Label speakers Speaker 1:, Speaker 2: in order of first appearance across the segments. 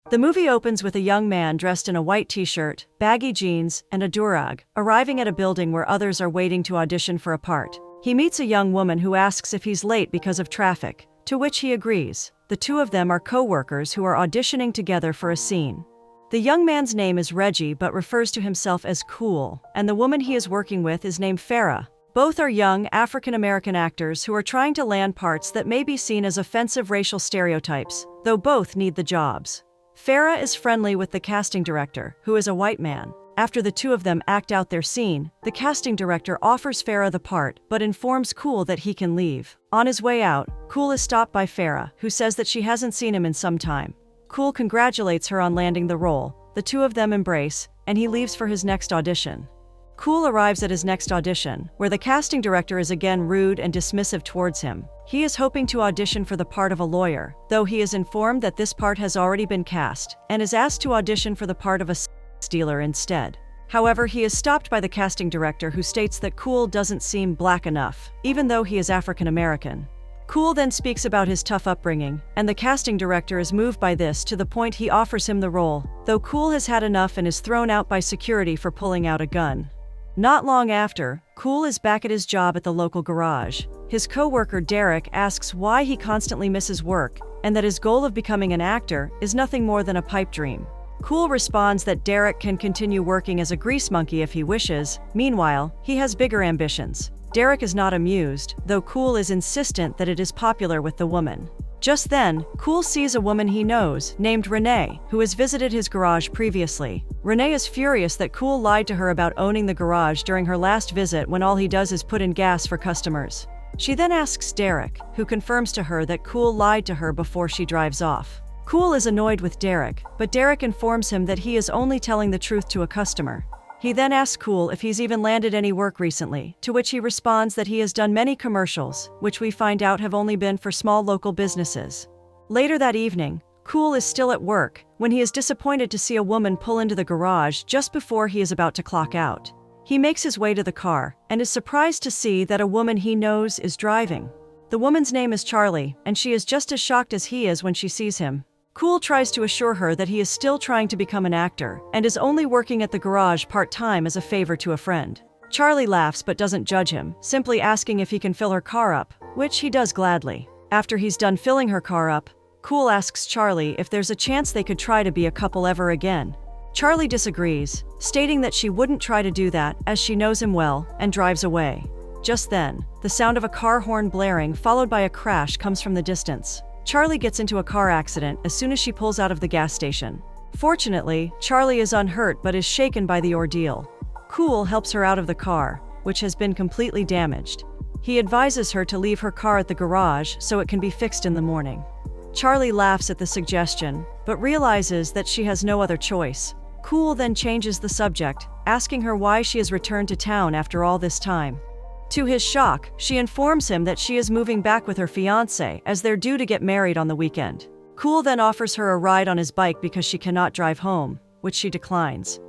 Speaker 1: The movie opens with a young man dressed in a white t-shirt, baggy jeans, and a durag, arriving at a building where others are waiting to audition for a part. He meets a young woman who asks if he's late because of traffic, to which he agrees. The two of them are co-workers who are auditioning together for a scene. The young man's name is Reggie but refers to himself as Cool, and the woman he is working with is named Farah. Both are young African-American actors who are trying to land parts that may be seen as offensive racial stereotypes, though both need the jobs. Farah is friendly with the casting director, who is a white man. After the two of them act out their scene, the casting director offers Farah the part but informs Cool that he can leave. On his way out, Cool is stopped by Farah, who says that she hasn't seen him in some time. Cool congratulates her on landing the role, the two of them embrace, and he leaves for his next audition. Cool arrives at his next audition, where the casting director is again rude and dismissive towards him. He is hoping to audition for the part of a lawyer, though he is informed that this part has already been cast, and is asked to audition for the part of a dealer instead. However, he is stopped by the casting director, who states that Cool doesn't seem black enough, even though he is African American. Cool then speaks about his tough upbringing, and the casting director is moved by this to the point he offers him the role, though Cool has had enough and is thrown out by security for pulling out a gun. Not long after, Cool is back at his job at the local garage. His co-worker Derek asks why he constantly misses work, and that his goal of becoming an actor is nothing more than a pipe dream. Cool responds that Derek can continue working as a grease monkey if he wishes. Meanwhile, he has bigger ambitions. Derek is not amused, though Cool is insistent that it is popular with the woman. Just then, Cool sees a woman he knows, named Renee, who has visited his garage previously. Renee is furious that Cool lied to her about owning the garage during her last visit, when all he does is put in gas for customers. She then asks Derek, who confirms to her that Cool lied to her before she drives off. Cool is annoyed with Derek, but Derek informs him that he is only telling the truth to a customer. He then asks Cool if he's even landed any work recently, to which he responds that he has done many commercials, which we find out have only been for small local businesses. Later that evening, Cool is still at work when he is disappointed to see a woman pull into the garage just before he is about to clock out. He makes his way to the car and is surprised to see that a woman he knows is driving. The woman's name is Charlie, and she is just as shocked as he is when she sees him. Cool tries to assure her that he is still trying to become an actor and is only working at the garage part-time as a favor to a friend. Charlie laughs but doesn't judge him, simply asking if he can fill her car up, which he does gladly. After he's done filling her car up, Cool asks Charlie if there's a chance they could try to be a couple ever again. Charlie disagrees, stating that she wouldn't try to do that as she knows him well, and drives away. Just then, the sound of a car horn blaring followed by a crash comes from the distance. Charlie gets into a car accident as soon as she pulls out of the gas station. Fortunately, Charlie is unhurt but is shaken by the ordeal. Cool helps her out of the car, which has been completely damaged. He advises her to leave her car at the garage so it can be fixed in the morning. Charlie laughs at the suggestion, but realizes that she has no other choice. Cool then changes the subject, asking her why she has returned to town after all this time. To his shock, she informs him that she is moving back with her fiancé as they're due to get married on the weekend. Cool then offers her a ride on his bike because she cannot drive home, which she declines.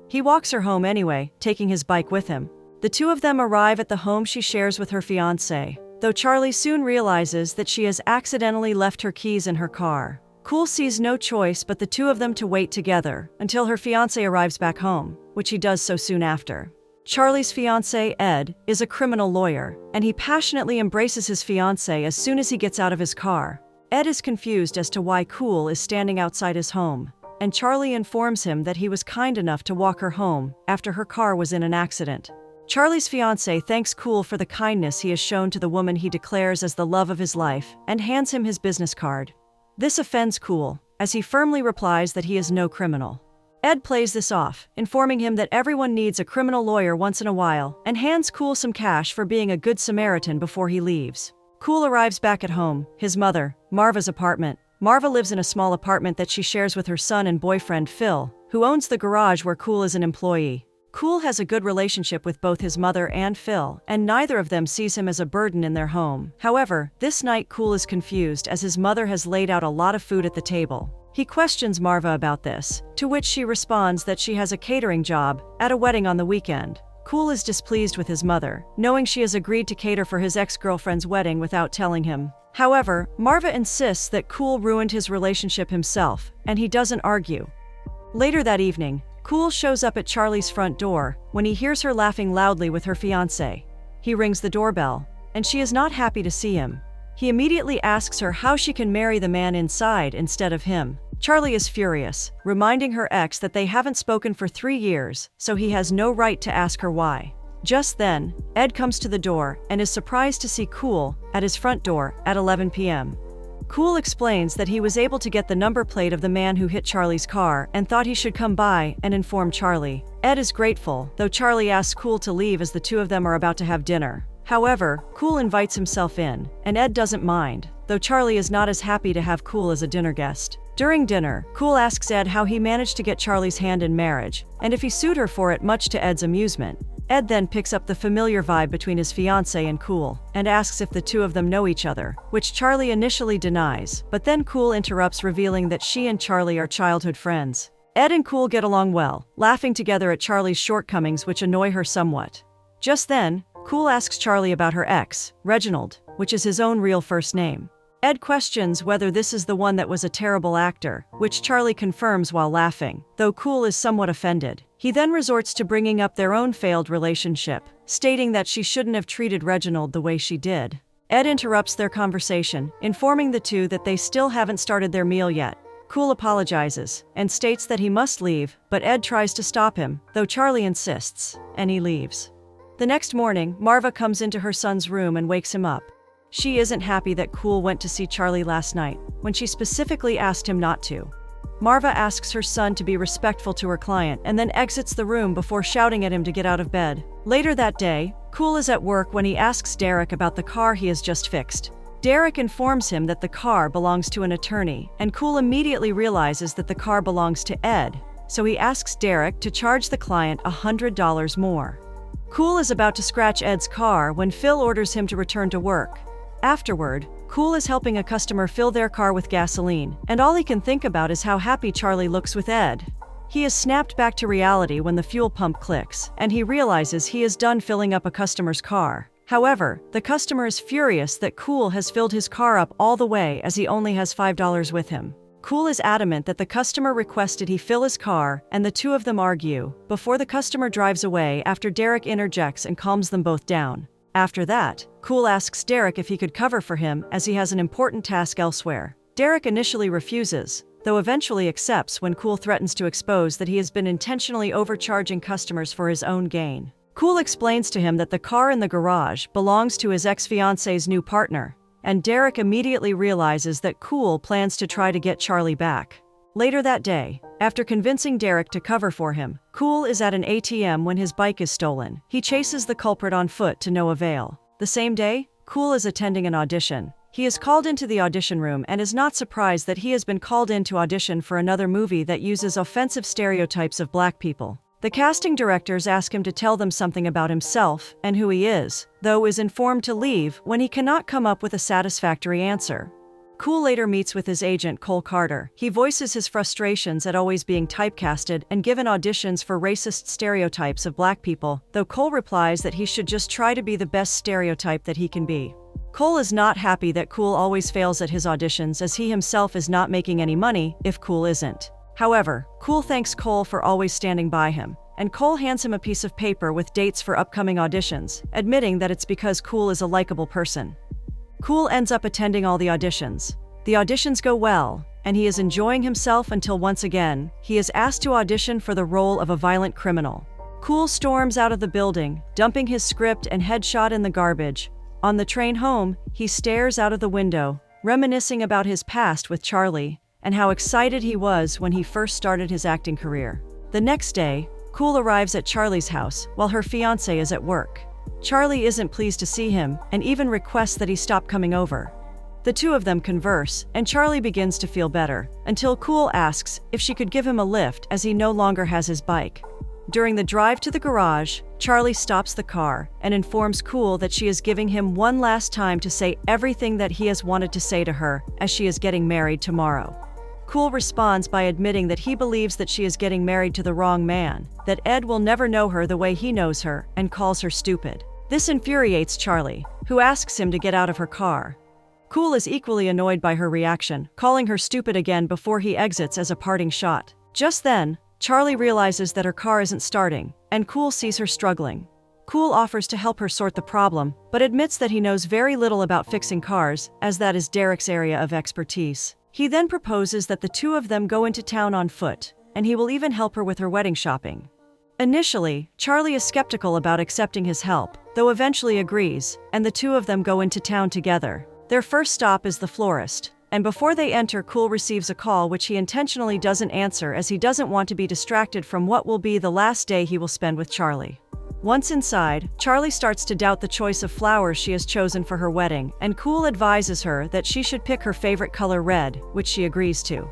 Speaker 1: He walks her home anyway, taking his bike with him. The two of them arrive at the home she shares with her fiancé, though Charlie soon realizes that she has accidentally left her keys in her car. Cool sees no choice but the two of them to wait together until her fiancé arrives back home, which he does so soon after. Charlie's fiancé, Ed, is a criminal lawyer, and he passionately embraces his fiancée as soon as he gets out of his car. Ed is confused as to why Cool is standing outside his home, and Charlie informs him that he was kind enough to walk her home after her car was in an accident. Charlie's fiancé thanks Cool for the kindness he has shown to the woman he declares as the love of his life and hands him his business card. This offends Cool, as he firmly replies that he is no criminal. Ed plays this off, informing him that everyone needs a criminal lawyer once in a while, and hands Cool some cash for being a good Samaritan before he leaves. Cool arrives back at home, his mother, Marva's apartment. Marva lives in a small apartment that she shares with her son and boyfriend Phil, who owns the garage where Cool is an employee. Cool has a good relationship with both his mother and Phil, and neither of them sees him as a burden in their home. However, this night Cool is confused as his mother has laid out a lot of food at the table. He questions Marva about this, to which she responds that she has a catering job at a wedding on the weekend. Cool is displeased with his mother, knowing she has agreed to cater for his ex-girlfriend's wedding without telling him. However, Marva insists that Cool ruined his relationship himself, and he doesn't argue. Later that evening, Cool shows up at Charlie's front door when he hears her laughing loudly with her fiancé. He rings the doorbell, and she is not happy to see him. He immediately asks her how she can marry the man inside instead of him. Charlie is furious, reminding her ex that they haven't spoken for 3 years, so he has no right to ask her why. Just then, Ed comes to the door and is surprised to see Cool at his front door at 11 p.m. Cool explains that he was able to get the number plate of the man who hit Charlie's car and thought he should come by and inform Charlie. Ed is grateful, though Charlie asks Cool to leave as the two of them are about to have dinner. However, Cool invites himself in, and Ed doesn't mind, though Charlie is not as happy to have Cool as a dinner guest. During dinner, Cool asks Ed how he managed to get Charlie's hand in marriage, and if he sued her for it, much to Ed's amusement. Ed then picks up the familiar vibe between his fiancée and Cool, and asks if the two of them know each other, which Charlie initially denies, but then Cool interrupts, revealing that she and Charlie are childhood friends. Ed and Cool get along well, laughing together at Charlie's shortcomings which annoy her somewhat. Just then, Cool asks Charlie about her ex, Reginald, which is his own real first name. Ed questions whether this is the one that was a terrible actor, which Charlie confirms while laughing, though Cool is somewhat offended. He then resorts to bringing up their own failed relationship, stating that she shouldn't have treated Reginald the way she did. Ed interrupts their conversation, informing the two that they still haven't started their meal yet. Cool apologizes and states that he must leave, but Ed tries to stop him, though Charlie insists, and he leaves. The next morning, Marva comes into her son's room and wakes him up. She isn't happy that Cool went to see Charlie last night, when she specifically asked him not to. Marva asks her son to be respectful to her client and then exits the room before shouting at him to get out of bed. Later that day, Cool is at work when he asks Derek about the car he has just fixed. Derek informs him that the car belongs to an attorney, and Cool immediately realizes that the car belongs to Ed, so he asks Derek to charge the client $100 more. Cool is about to scratch Ed's car when Phil orders him to return to work. Afterward, Cool is helping a customer fill their car with gasoline, and all he can think about is how happy Charlie looks with Ed. He is snapped back to reality when the fuel pump clicks, and he realizes he is done filling up a customer's car. However, the customer is furious that Cool has filled his car up all the way as he only has $5 with him. Cool is adamant that the customer requested he fill his car, and the two of them argue, before the customer drives away after Derek interjects and calms them both down. After that, Cool asks Derek if he could cover for him as he has an important task elsewhere. Derek initially refuses, though eventually accepts when Cool threatens to expose that he has been intentionally overcharging customers for his own gain. Cool explains to him that the car in the garage belongs to his ex-fiancée's new partner, and Derek immediately realizes that Cool plans to try to get Charlie back. Later that day, after convincing Derek to cover for him, Cool is at an ATM when his bike is stolen. He chases the culprit on foot to no avail. The same day, Cool is attending an audition. He is called into the audition room and is not surprised that he has been called in to audition for another movie that uses offensive stereotypes of black people. The casting directors ask him to tell them something about himself and who he is, though is informed to leave when he cannot come up with a satisfactory answer. Cool later meets with his agent Cole Carter. He voices his frustrations at always being typecasted and given auditions for racist stereotypes of black people, though Cole replies that he should just try to be the best stereotype that he can be. Cole is not happy that Cool always fails at his auditions as he himself is not making any money if Cool isn't. However, Cool thanks Cole for always standing by him, and Cole hands him a piece of paper with dates for upcoming auditions, admitting that it's because Cool is a likable person. Cool ends up attending all the auditions. The auditions go well, and he is enjoying himself until once again, he is asked to audition for the role of a violent criminal. Cool storms out of the building, dumping his script and headshot in the garbage. On the train home, he stares out of the window, reminiscing about his past with Charlie, and how excited he was when he first started his acting career. The next day, Cool arrives at Charlie's house while her fiancé is at work. Charlie isn't pleased to see him and even requests that he stop coming over. The two of them converse, and Charlie begins to feel better, until Cool asks if she could give him a lift as he no longer has his bike. During the drive to the garage, Charlie stops the car and informs Cool that she is giving him one last time to say everything that he has wanted to say to her as she is getting married tomorrow. Cool responds by admitting that he believes that she is getting married to the wrong man, that Ed will never know her the way he knows her, and calls her stupid. This infuriates Charlie, who asks him to get out of her car. Cool is equally annoyed by her reaction, calling her stupid again before he exits as a parting shot. Just then, Charlie realizes that her car isn't starting, and Cool sees her struggling. Cool offers to help her sort the problem, but admits that he knows very little about fixing cars, as that is Derek's area of expertise. He then proposes that the two of them go into town on foot, and he will even help her with her wedding shopping. Initially, Charlie is skeptical about accepting his help, though eventually agrees, and the two of them go into town together. Their first stop is the florist, and before they enter, Cool receives a call which he intentionally doesn't answer as he doesn't want to be distracted from what will be the last day he will spend with Charlie. Once inside, Charlie starts to doubt the choice of flowers she has chosen for her wedding, and Cool advises her that she should pick her favorite color red, which she agrees to.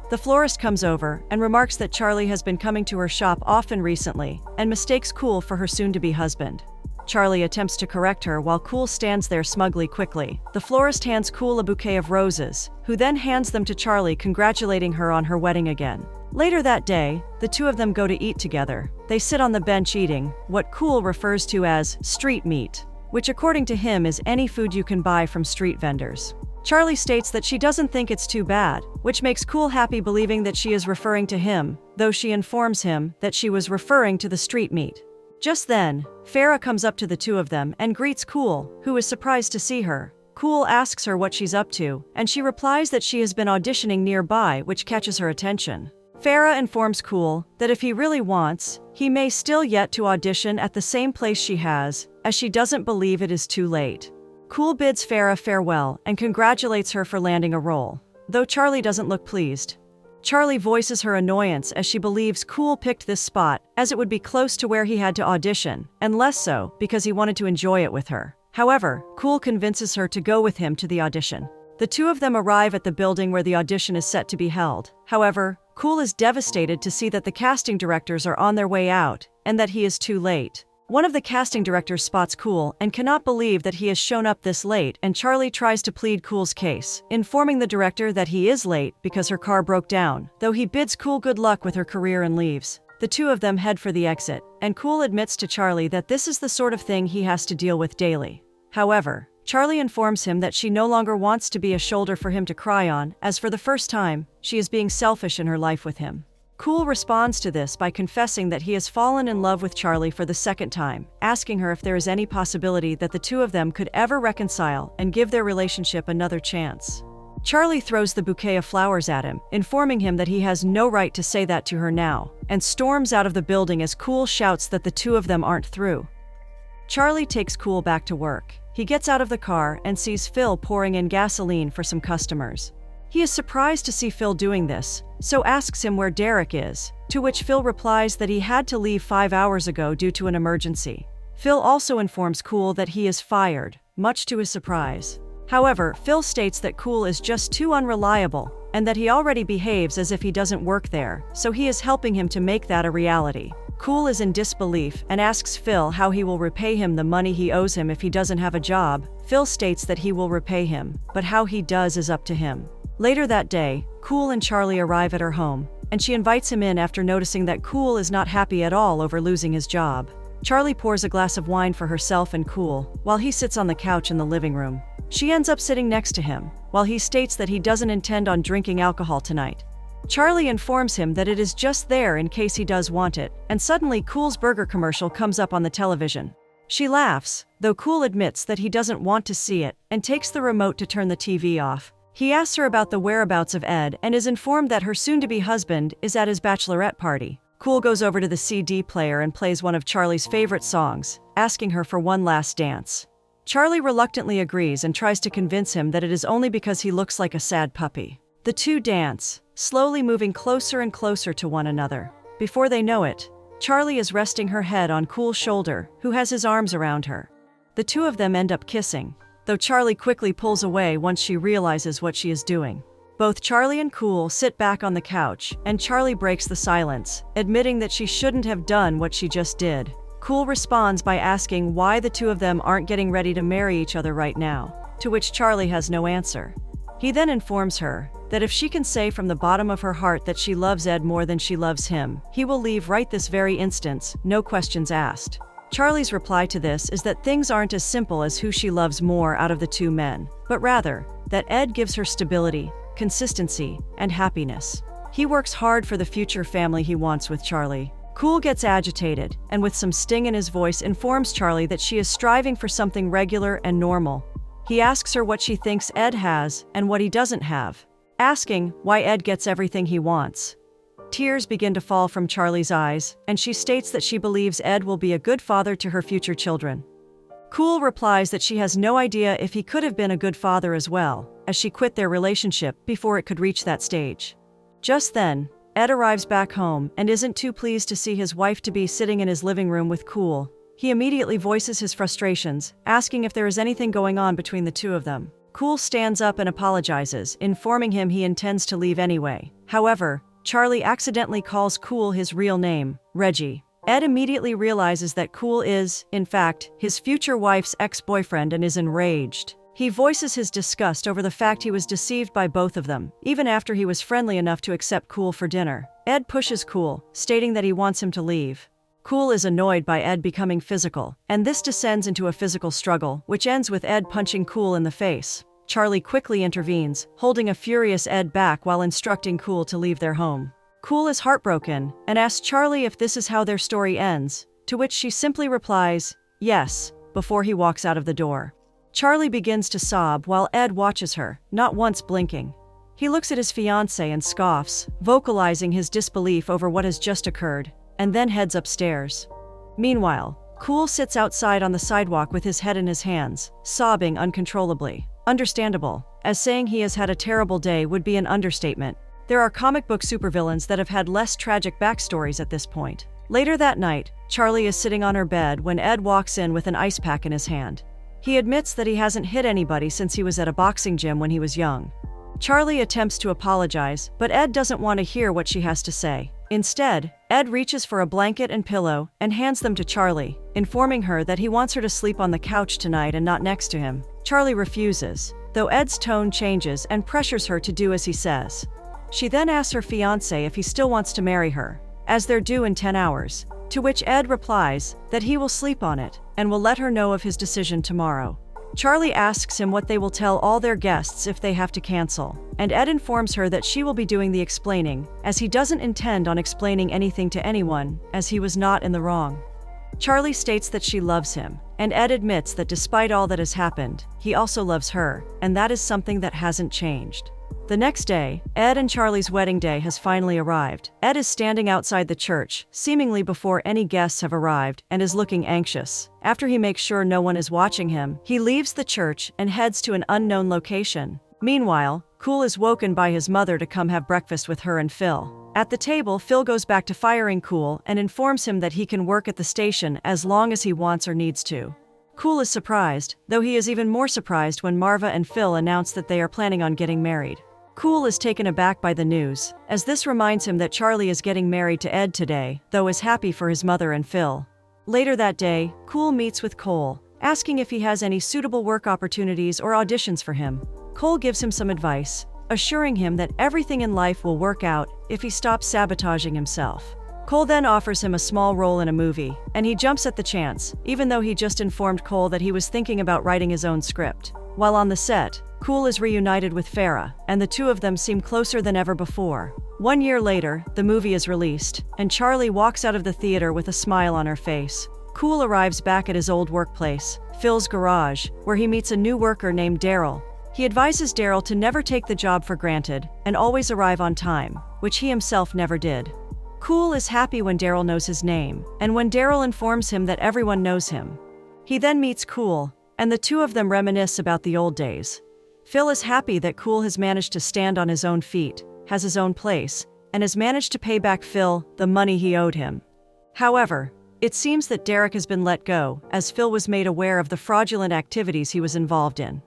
Speaker 1: The florist comes over and remarks that Charlie has been coming to her shop often recently, and mistakes Cool for her soon-to-be husband. Charlie attempts to correct her while Cool stands there smugly quickly. The florist hands Cool a bouquet of roses, who then hands them to Charlie, congratulating her on her wedding again. Later that day, the two of them go to eat together. They sit on the bench eating what Cool refers to as street meat, which according to him is any food you can buy from street vendors. Charlie states that she doesn't think it's too bad, which makes Cool happy, believing that she is referring to him, though she informs him that she was referring to the street meat. Just then, Farah comes up to the two of them and greets Cool, who is surprised to see her. Cool asks her what she's up to, and she replies that she has been auditioning nearby, which catches her attention. Farah informs Cool that if he really wants, he may still yet to audition at the same place she has, as she doesn't believe it is too late. Cool bids Farah farewell and congratulates her for landing a role, though Charlie doesn't look pleased. Charlie voices her annoyance as she believes Cool picked this spot as it would be close to where he had to audition, and less so because he wanted to enjoy it with her. However, Cool convinces her to go with him to the audition. The two of them arrive at the building where the audition is set to be held. However, Cool is devastated to see that the casting directors are on their way out, and that he is too late. One of the casting directors spots Cool and cannot believe that he has shown up this late, and Charlie tries to plead Cool's case, informing the director that he is late because her car broke down, though he bids Cool good luck with her career and leaves. The two of them head for the exit, and Cool admits to Charlie that this is the sort of thing he has to deal with daily. However, Charlie informs him that she no longer wants to be a shoulder for him to cry on, as for the first time, she is being selfish in her life with him. Cool responds to this by confessing that he has fallen in love with Charlie for the second time, asking her if there is any possibility that the two of them could ever reconcile and give their relationship another chance. Charlie throws the bouquet of flowers at him, informing him that he has no right to say that to her now, and storms out of the building as Cool shouts that the two of them aren't through. Charlie takes Cool back to work. He gets out of the car and sees Phil pouring in gasoline for some customers. He is surprised to see Phil doing this, so asks him where Derek is, to which Phil replies that he had to leave 5 hours ago due to an emergency. Phil also informs Cool that he is fired, much to his surprise. However, Phil states that Cool is just too unreliable, and that he already behaves as if he doesn't work there, so he is helping him to make that a reality. Cool is in disbelief and asks Phil how he will repay him the money he owes him if he doesn't have a job. Phil states that he will repay him, but how he does is up to him. Later that day, Cool and Charlie arrive at her home, and she invites him in after noticing that Cool is not happy at all over losing his job. Charlie pours a glass of wine for herself and Cool, while he sits on the couch in the living room. She ends up sitting next to him, while he states that he doesn't intend on drinking alcohol tonight. Charlie informs him that it is just there in case he does want it, and suddenly Cool's burger commercial comes up on the television. She laughs, though Cool admits that he doesn't want to see it, and takes the remote to turn the TV off. He asks her about the whereabouts of Ed and is informed that her soon-to-be husband is at his bachelorette party. Cool goes over to the CD player and plays one of Charlie's favorite songs, asking her for one last dance. Charlie reluctantly agrees and tries to convince him that it is only because he looks like a sad puppy. The two dance, slowly moving closer and closer to one another. Before they know it, Charlie is resting her head on Cool's shoulder, who has his arms around her. The two of them end up kissing, though Charlie quickly pulls away once she realizes what she is doing. Both Charlie and Cool sit back on the couch, and Charlie breaks the silence, admitting that she shouldn't have done what she just did. Cool responds by asking why the two of them aren't getting ready to marry each other right now, to which Charlie has no answer. He then informs her that if she can say from the bottom of her heart that she loves Ed more than she loves him, he will leave right this very instant, no questions asked. Charlie's reply to this is that things aren't as simple as who she loves more out of the two men, but rather, that Ed gives her stability, consistency, and happiness. He works hard for the future family he wants with Charlie. Cool gets agitated, and with some sting in his voice informs Charlie that she is striving for something regular and normal. He asks her what she thinks Ed has and what he doesn't have, asking why Ed gets everything he wants. Tears begin to fall from Charlie's eyes, and she states that she believes Ed will be a good father to her future children. Cool replies that she has no idea if he could have been a good father as well, as she quit their relationship before it could reach that stage. Just then, Ed arrives back home and isn't too pleased to see his wife-to-be sitting in his living room with Cool. He immediately voices his frustrations, asking if there is anything going on between the two of them. Cool stands up and apologizes, informing him he intends to leave anyway. However, Charlie accidentally calls Cool his real name, Reggie. Ed immediately realizes that Cool is, in fact, his future wife's ex-boyfriend and is enraged. He voices his disgust over the fact he was deceived by both of them, even after he was friendly enough to accept Cool for dinner. Ed pushes Cool, stating that he wants him to leave. Cool is annoyed by Ed becoming physical, and this descends into a physical struggle, which ends with Ed punching Cool in the face. Charlie quickly intervenes, holding a furious Ed back while instructing Cool to leave their home. Cool is heartbroken and asks Charlie if this is how their story ends, to which she simply replies, yes, before he walks out of the door. Charlie begins to sob while Ed watches her, not once blinking. He looks at his fiancée and scoffs, vocalizing his disbelief over what has just occurred, and then heads upstairs. Meanwhile, Cool sits outside on the sidewalk with his head in his hands, sobbing uncontrollably. Understandable, as saying he has had a terrible day would be an understatement. There are comic book supervillains that have had less tragic backstories at this point. Later that night, Charlie is sitting on her bed when Ed walks in with an ice pack in his hand. He admits that he hasn't hit anybody since he was at a boxing gym when he was young. Charlie attempts to apologize, but Ed doesn't want to hear what she has to say. Instead, Ed reaches for a blanket and pillow and hands them to Charlie, informing her that he wants her to sleep on the couch tonight and not next to him. Charlie refuses, though Ed's tone changes and pressures her to do as he says. She then asks her fiancé if he still wants to marry her, as they're due in 10 hours, to which Ed replies that he will sleep on it and will let her know of his decision tomorrow. Charlie asks him what they will tell all their guests if they have to cancel, and Ed informs her that she will be doing the explaining, as he doesn't intend on explaining anything to anyone, as he was not in the wrong. Charlie states that she loves him, and Ed admits that despite all that has happened, he also loves her, and that is something that hasn't changed. The next day, Ed and Charlie's wedding day has finally arrived. Ed is standing outside the church, seemingly before any guests have arrived, and is looking anxious. After he makes sure no one is watching him, he leaves the church and heads to an unknown location. Meanwhile, Cool is woken by his mother to come have breakfast with her and Phil. At the table, Phil goes back to firing Cool and informs him that he can work at the station as long as he wants or needs to. Cool is surprised, though he is even more surprised when Marva and Phil announce that they are planning on getting married. Cool is taken aback by the news, as this reminds him that Charlie is getting married to Ed today, though is happy for his mother and Phil. Later that day, Cool meets with Cole, asking if he has any suitable work opportunities or auditions for him. Cole gives him some advice, assuring him that everything in life will work out if he stops sabotaging himself. Cole then offers him a small role in a movie, and he jumps at the chance, even though he just informed Cole that he was thinking about writing his own script. While on the set, Cool is reunited with Farah, and the two of them seem closer than ever before. 1 year later, the movie is released, and Charlie walks out of the theater with a smile on her face. Cool arrives back at his old workplace, Phil's garage, where he meets a new worker named Daryl. He advises Daryl to never take the job for granted and always arrive on time, which he himself never did. Cool is happy when Daryl knows his name, and when Daryl informs him that everyone knows him. He then meets Cool, and the two of them reminisce about the old days. Phil is happy that Cool has managed to stand on his own feet, has his own place, and has managed to pay back Phil the money he owed him. However, it seems that Derek has been let go, as Phil was made aware of the fraudulent activities he was involved in.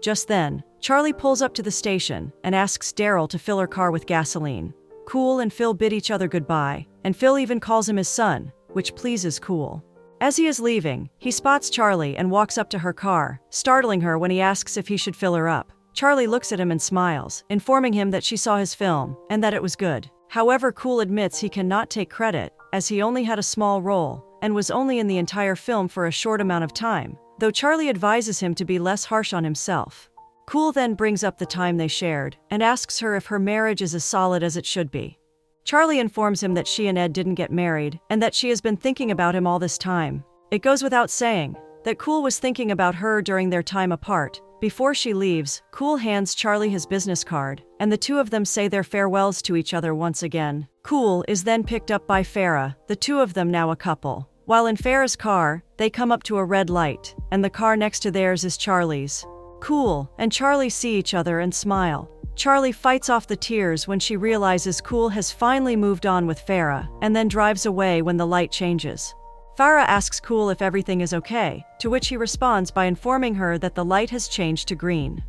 Speaker 1: Just then, Charlie pulls up to the station and asks Daryl to fill her car with gasoline. Cool and Phil bid each other goodbye, and Phil even calls him his son, which pleases Cool. As he is leaving, he spots Charlie and walks up to her car, startling her when he asks if he should fill her up. Charlie looks at him and smiles, informing him that she saw his film and that it was good. However, Cool admits he cannot take credit, as he only had a small role, and was only in the entire film for a short amount of time, though Charlie advises him to be less harsh on himself. Cool then brings up the time they shared, and asks her if her marriage is as solid as it should be. Charlie informs him that she and Ed didn't get married, and that she has been thinking about him all this time. It goes without saying that Cool was thinking about her during their time apart. Before she leaves, Cool hands Charlie his business card, and the two of them say their farewells to each other once again. Cool is then picked up by Farah, the two of them now a couple. While in Farah's car, they come up to a red light, and the car next to theirs is Charlie's. Cool and Charlie see each other and smile. Charlie fights off the tears when she realizes Cool has finally moved on with Farah, and then drives away when the light changes. Farah asks Cool if everything is okay, to which he responds by informing her that the light has changed to green.